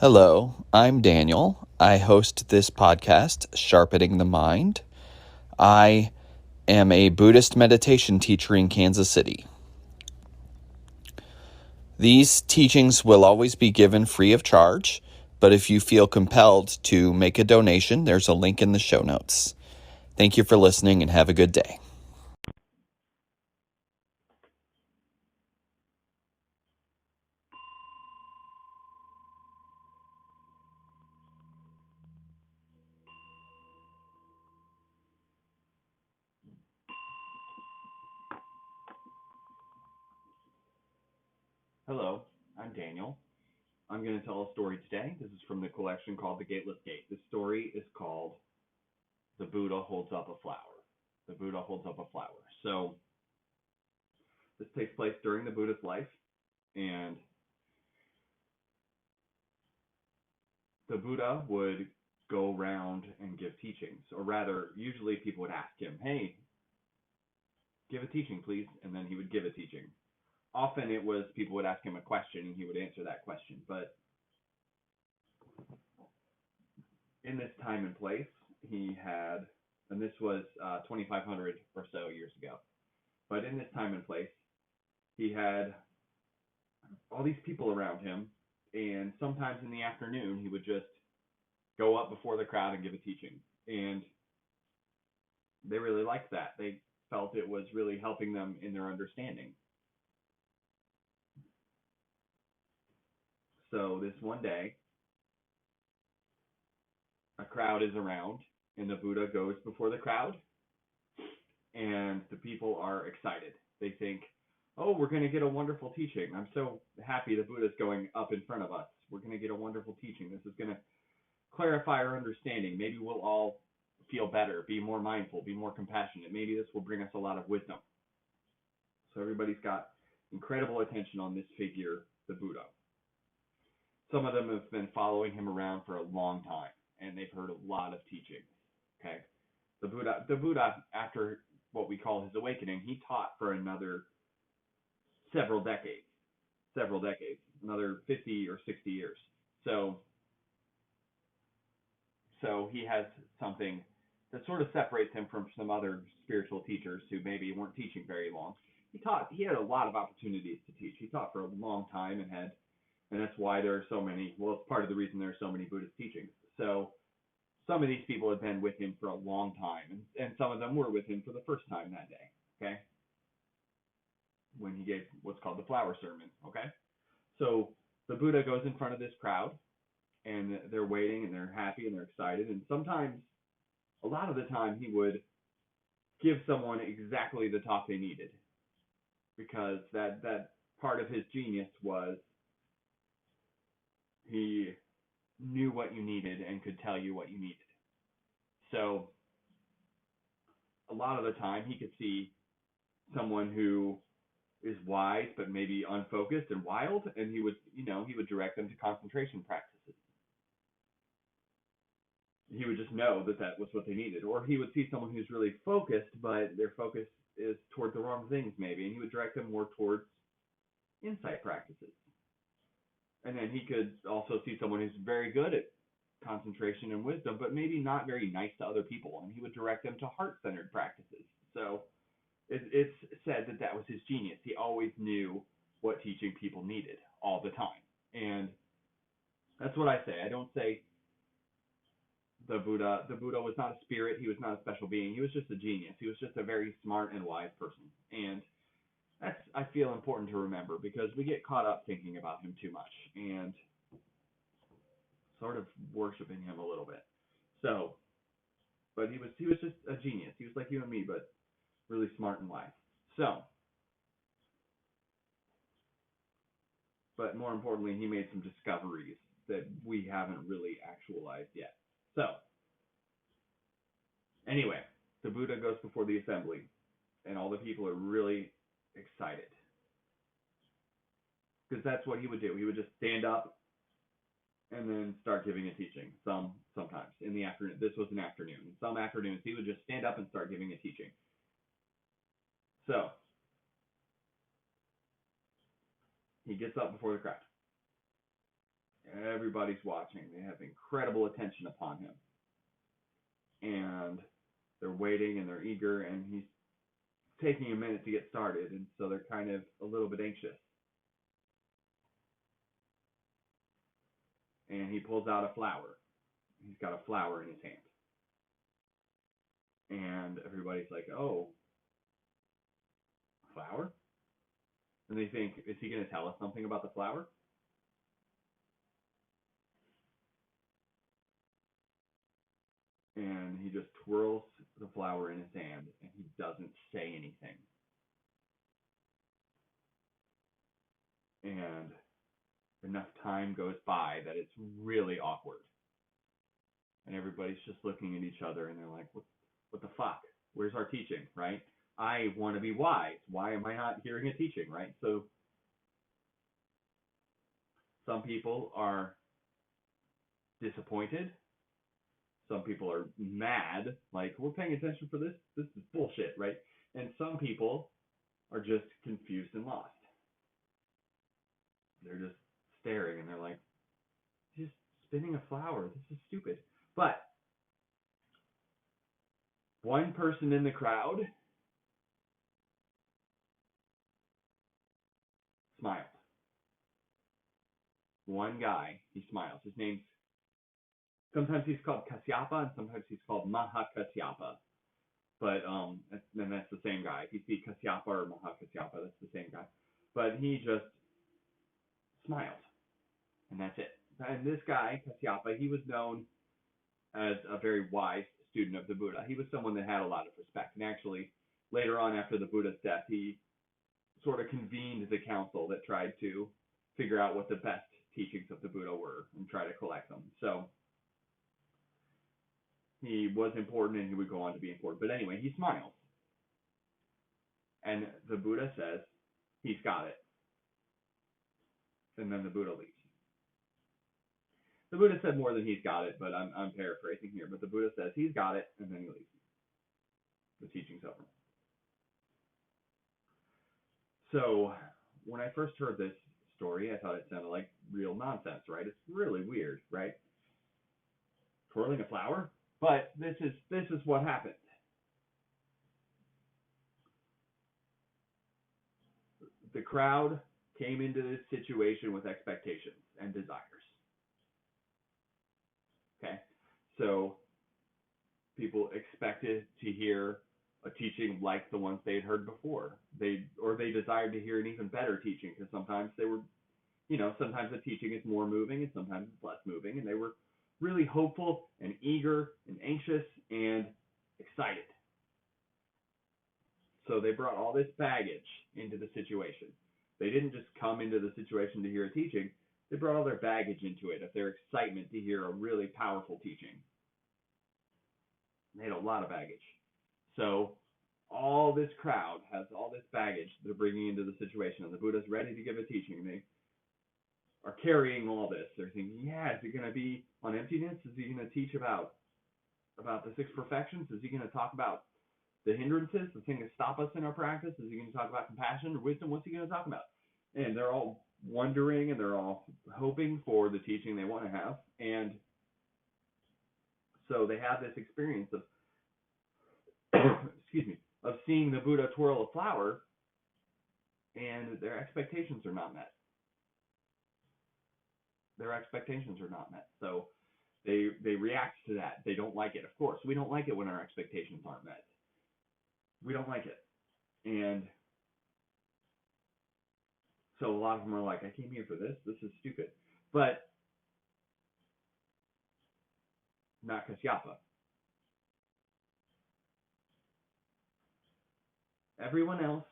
Hello, I'm Daniel. I host this podcast, Sharpening the Mind. I am a Buddhist meditation teacher in Kansas City. These teachings will always be given free of charge, but if you feel compelled to make a donation, there's a link in the show notes. Thank you for listening and have a good day. Hello, I'm Daniel. I'm going to tell a story today. This is from the collection called The Gateless Gate. This story is called The Buddha Holds Up a Flower. The Buddha Holds Up a Flower. So, this takes place during the Buddha's life, and the Buddha would go around and give teachings, or rather, usually people would ask him, hey, give a teaching, please, and then he would give a teaching. Often it was people would ask him a question and he would answer that question, but in this time and place, he had, and this was 2,500 or so years ago, but in this time and place, he had all these people around him, and sometimes in the afternoon, he would just go up before the crowd and give a teaching. And they really liked that. They felt it was really helping them in their understanding. So this one day, a crowd is around, and the Buddha goes before the crowd, and the people are excited. They think, oh, we're going to get a wonderful teaching. I'm so happy the Buddha's going up in front of us. We're going to get a wonderful teaching. This is going to clarify our understanding. Maybe we'll all feel better, be more mindful, be more compassionate. Maybe this will bring us a lot of wisdom. So everybody's got incredible attention on this figure, the Buddha. Some of them have been following him around for a long time, and they've heard a lot of teachings. Okay, the Buddha, after what we call his awakening, he taught for another several decades, another 50 or 60 years. So he has something that sort of separates him from some other spiritual teachers who maybe weren't teaching very long. He had a lot of opportunities to teach. He taught for a long time and that's why there are so many, well, it's part of the reason there are so many Buddhist teachings. So some of these people had been with him for a long time, and some of them were with him for the first time that day, okay? When he gave what's called the flower sermon, okay? So the Buddha goes in front of this crowd, and they're waiting, and they're happy, and they're excited, and sometimes, a lot of the time, he would give someone exactly the talk they needed, because that part of his genius was he knew what you needed and could tell you what you needed. So a lot of the time he could see someone who is wise but maybe unfocused and wild, and he would direct them to concentration practices. He would just know that was what they needed. Or he would see someone who's really focused, but their focus is toward the wrong things maybe, and he would direct them more towards insight practices. And then he could also see someone who's very good at concentration and wisdom, but maybe not very nice to other people, and he would direct them to heart-centered practices. So it's said that was his genius. He always knew what teaching people needed all the time. And that's what I say. I don't say the Buddha was not a spirit. He was not a special being. He was just a genius. He was just a very smart and wise person. And that's, I feel, important to remember, because we get caught up thinking about him too much and sort of worshiping him a little bit. So, but he was just a genius. He was like you and me, but really smart and wise. So, but more importantly, he made some discoveries that we haven't really actualized yet. So, anyway, the Buddha goes before the assembly, and all the people are really excited, because that's what he would do. He would just stand up and then start giving a teaching. Sometimes in the afternoon. This was an afternoon. Some afternoons he would just stand up and start giving a teaching. So he gets up before the crowd. Everybody's watching. They have incredible attention upon him. And they're waiting and they're eager, and he's taking a minute to get started, and so they're kind of a little bit anxious. And he pulls out a flower. He's got a flower in his hand. And everybody's like, oh, flower? And they think, is he going to tell us something about the flower? And he just twirls the flower in his hand, and he doesn't say anything. And enough time goes by that it's really awkward. And everybody's just looking at each other, and they're like, what the fuck? Where's our teaching, right? I want to be wise. Why am I not hearing a teaching, right? So some people are disappointed. Some people are mad, like, we're paying attention for this? This is bullshit, right? And some people are just confused and lost. They're just staring, and they're like, just spinning a flower. This is stupid. But one person in the crowd smiled. One guy, he smiles. His name's, sometimes he's called Kasyapa, and sometimes he's called Kasyapa. But and that's the same guy. If you see Kasyapa or Kasyapa, that's the same guy. But he just smiled, and that's it. And this guy, Kasyapa, he was known as a very wise student of the Buddha. He was someone that had a lot of respect. And actually, later on after the Buddha's death, he sort of convened the council that tried to figure out what the best teachings of the Buddha were and try to collect them. So he was important, and he would go on to be important. But anyway, he smiles. And the Buddha says, he's got it. And then the Buddha leaves. The Buddha said more than he's got it, but I'm paraphrasing here. But the Buddha says he's got it, and then he leaves. The teaching's over. So when I first heard this story, I thought it sounded like real nonsense, right? It's really weird, right? Twirling a flower? But this is what happened. The crowd came into this situation with expectations and desires. Okay? So people expected to hear a teaching like the ones they had heard before. They desired to hear an even better teaching, because sometimes they were, sometimes the teaching is more moving and sometimes it's less moving, and they were really hopeful and eager and anxious and excited. So they brought all this baggage into the situation. They didn't just come into the situation to hear a teaching. They brought all their baggage into it, of their excitement to hear a really powerful teaching. They had a lot of baggage. So all this crowd has all this baggage they're bringing into the situation, and the Buddha's ready to give a teaching, and they are carrying all this. They're thinking, yeah, is he going to be on emptiness? Is he going to teach about the six perfections? Is he going to talk about the hindrances, the thing that stop us in our practice? Is he going to talk about compassion or wisdom? What's he going to talk about? And they're all wondering, and they're all hoping for the teaching they want to have. And so they have this experience of of seeing the Buddha twirl a flower, and their expectations are not met. Their expectations are not met. So they react to that. They don't like it. Of course, we don't like it when our expectations aren't met. We don't like it. And so a lot of them are like, I came here for this. This is stupid. But not Kasyapa. Everyone else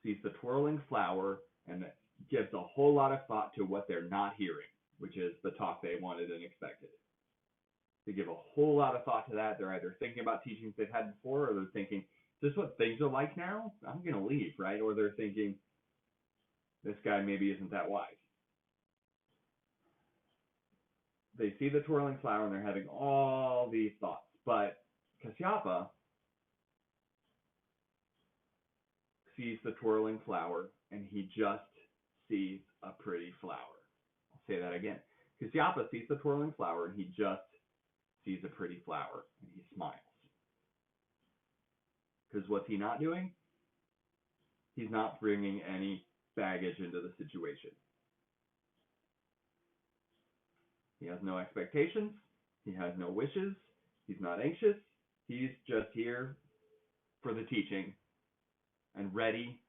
sees the twirling flower and gives a whole lot of thought to what they're not hearing, which is the talk they wanted and expected. They give a whole lot of thought to that. They're either thinking about teachings they've had before, or they're thinking, is this what things are like now? I'm going to leave, right? Or they're thinking, this guy maybe isn't that wise. They see the twirling flower, and they're having all these thoughts. But Kasyapa sees the twirling flower, and he just sees a pretty flower. I'll say that again. Kasyapa sees the twirling flower and he just sees a pretty flower and he smiles. Because what's he not doing? He's not bringing any baggage into the situation. He has no expectations. He has no wishes. He's not anxious. He's just here for the teaching and ready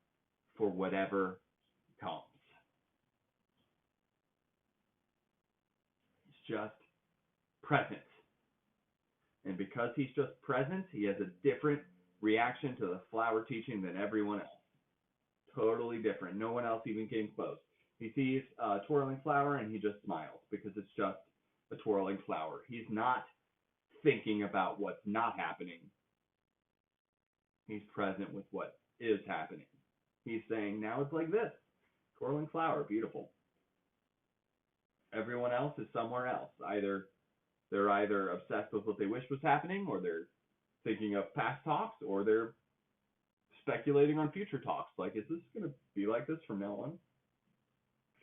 for whatever comes. He's just present. And because he's just present, he has a different reaction to the flower teaching than everyone else. Totally different. No one else even came close. He sees a twirling flower and he just smiles because it's just a twirling flower. He's not thinking about what's not happening. He's present with what is happening. He's saying, now it's like this. Twirling flower, beautiful. Everyone else is somewhere else. They're either obsessed with what they wish was happening, or they're thinking of past talks, or they're speculating on future talks. Like, is this going to be like this from now on?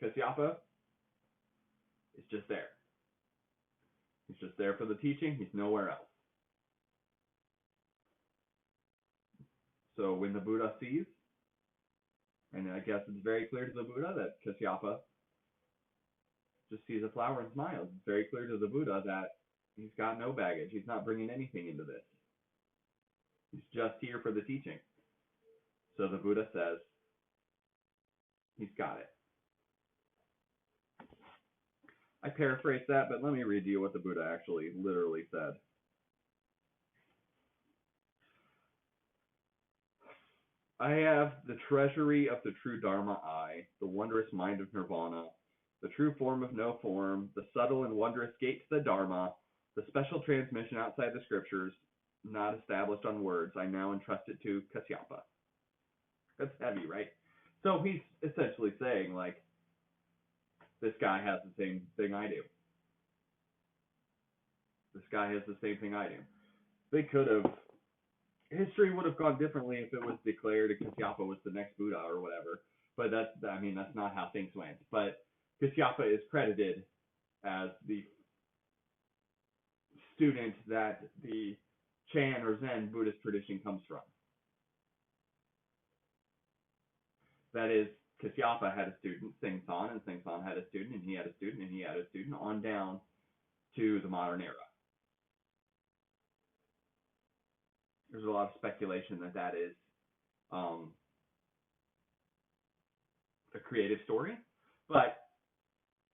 Kasyapa is just there. He's just there for the teaching. He's nowhere else. So when the Buddha sees, and I guess it's very clear to the Buddha that Kasyapa just sees a flower and smiles. It's very clear to the Buddha that he's got no baggage. He's not bringing anything into this. He's just here for the teaching. So the Buddha says, he's got it. I paraphrased that, but let me read you what the Buddha actually literally said. I have the treasury of the true Dharma I, the wondrous mind of Nirvana, the true form of no form, the subtle and wondrous gate to the Dharma, the special transmission outside the scriptures, not established on words. I now entrust it to Kasyapa. That's heavy, right? So he's essentially saying, like, this guy has the same thing I do. This guy has the same thing I do. They could have, history would have gone differently if it was declared Kasyapa was the next Buddha or whatever. But that's not how things went. But Kasyapa is credited as the student that the Chan or Zen Buddhist tradition comes from. That is, Kasyapa had a student, Singsan, and Singsan had a student, and he had a student, and he had a student, on down to the modern era. There's a lot of speculation that is a creative story, but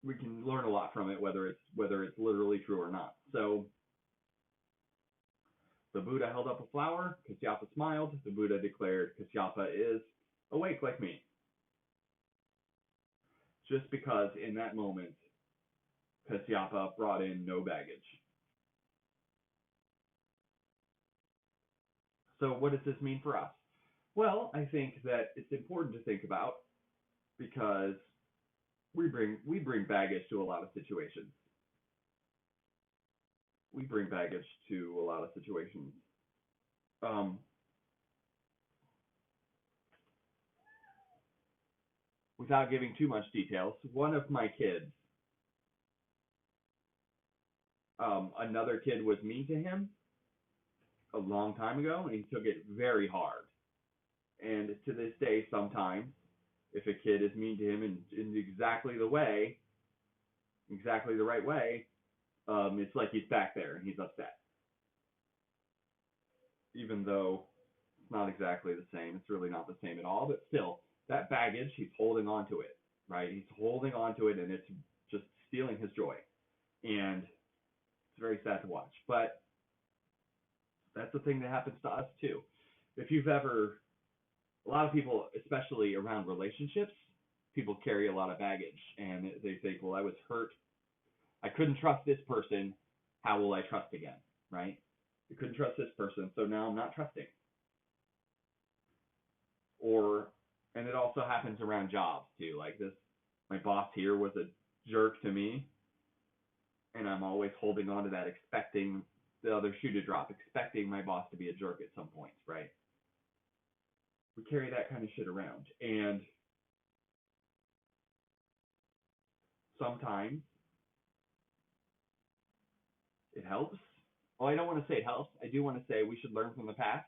we can learn a lot from it, whether it's literally true or not. So the Buddha held up a flower. Kasyapa smiled. The Buddha declared, Kasyapa is awake like me. Just because in that moment, Kasyapa brought in no baggage. So what does this mean for us? Well, I think that it's important to think about because we bring baggage to a lot of situations. We bring baggage to a lot of situations. Without giving too much details, one of my kids, another kid was mean to him a long time ago, and he took it very hard. And to this day, sometimes, if a kid is mean to him in exactly the right way, it's like he's back there and he's upset. Even though it's not exactly the same, it's really not the same at all, but still, that baggage, he's holding on to it, right? He's holding on to it, and it's just stealing his joy. And it's very sad to watch. But that's the thing that happens to us, too. If you've ever, a lot of people, especially around relationships, people carry a lot of baggage, and they think, well, I was hurt. I couldn't trust this person. How will I trust again, right? I couldn't trust this person, so now I'm not trusting. And it also happens around jobs too. Like this, my boss here was a jerk to me, and I'm always holding on to that, expecting the other shoe to drop, expecting my boss to be a jerk at some point, right? We carry that kind of shit around, and sometimes helps. Well, I don't want to say it helps. I do want to say we should learn from the past,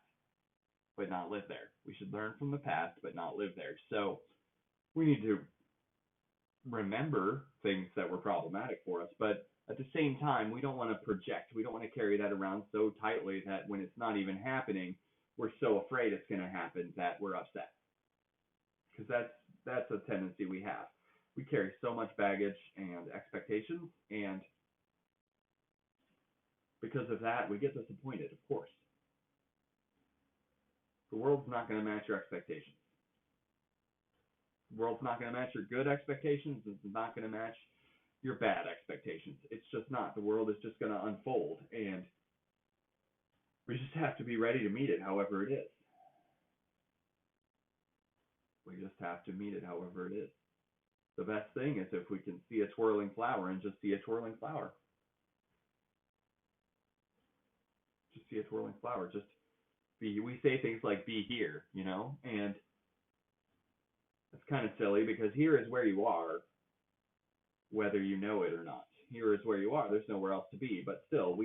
but not live there. We should learn from the past, but not live there. So we need to remember things that were problematic for us, but at the same time, we don't want to project. We don't want to carry that around so tightly that when it's not even happening, we're so afraid it's going to happen that we're upset. Because that's a tendency we have. We carry so much baggage and expectations, and because of that, we get disappointed, of course. The world's not going to match your expectations. The world's not going to match your good expectations. It's not going to match your bad expectations. It's just not. The world is just going to unfold, and we just have to be ready to meet it however it is. We just have to meet it however it is. The best thing is if we can see a twirling flower and just see a twirling flower. Just see a twirling flower. Just be, we say things like be here, you know, and it's kind of silly because here is where you are, whether you know it or not. Here is where you are. There's nowhere else to be. But still,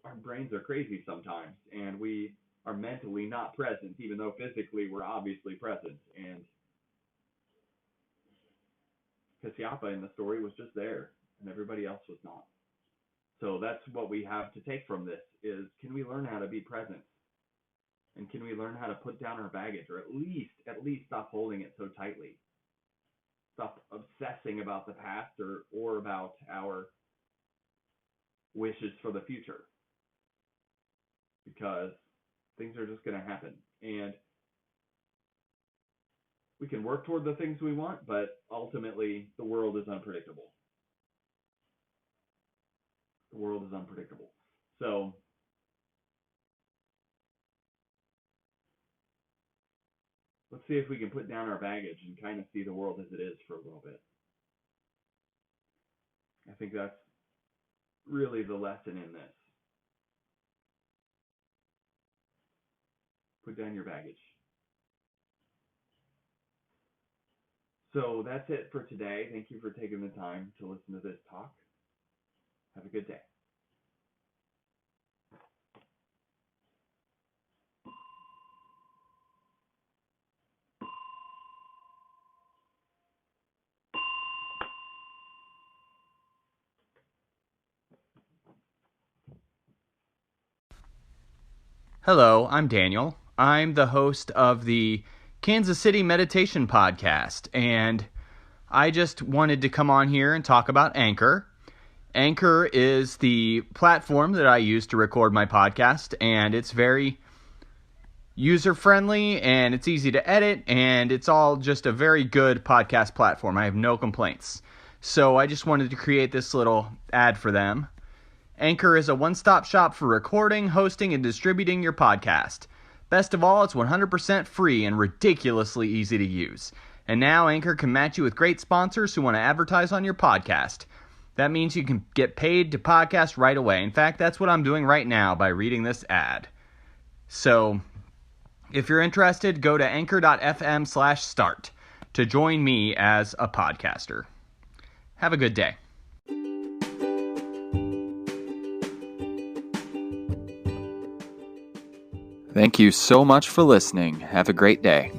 our brains are crazy sometimes, and we are mentally not present, even though physically we're obviously present. And Kasyapa in the story was just there, and everybody else was not. So that's what we have to take from this, is can we learn how to be present? And can we learn how to put down our baggage, or at least stop holding it so tightly? Stop obsessing about the past or about our wishes for the future. Because things are just going to happen. And we can work toward the things we want, but ultimately the world is unpredictable. The world is unpredictable. So let's see if we can put down our baggage and kind of see the world as it is for a little bit. I think that's really the lesson in this. Put down your baggage. So that's it for today. Thank you for taking the time to listen to this talk. Have a good day. Hello, I'm Daniel. I'm the host of the Kansas City Meditation Podcast, and I just wanted to come on here and talk about Anchor. Anchor is the platform that I use to record my podcast, and it's very user-friendly, and it's easy to edit, and it's all just a very good podcast platform. I have no complaints. So I just wanted to create this little ad for them. Anchor is a one-stop shop for recording, hosting, and distributing your podcast. Best of all, it's 100% free and ridiculously easy to use. And now Anchor can match you with great sponsors who want to advertise on your podcast. That means you can get paid to podcast right away. In fact, that's what I'm doing right now by reading this ad. So, if you're interested, go to anchor.fm/start to join me as a podcaster. Have a good day. Thank you so much for listening. Have a great day.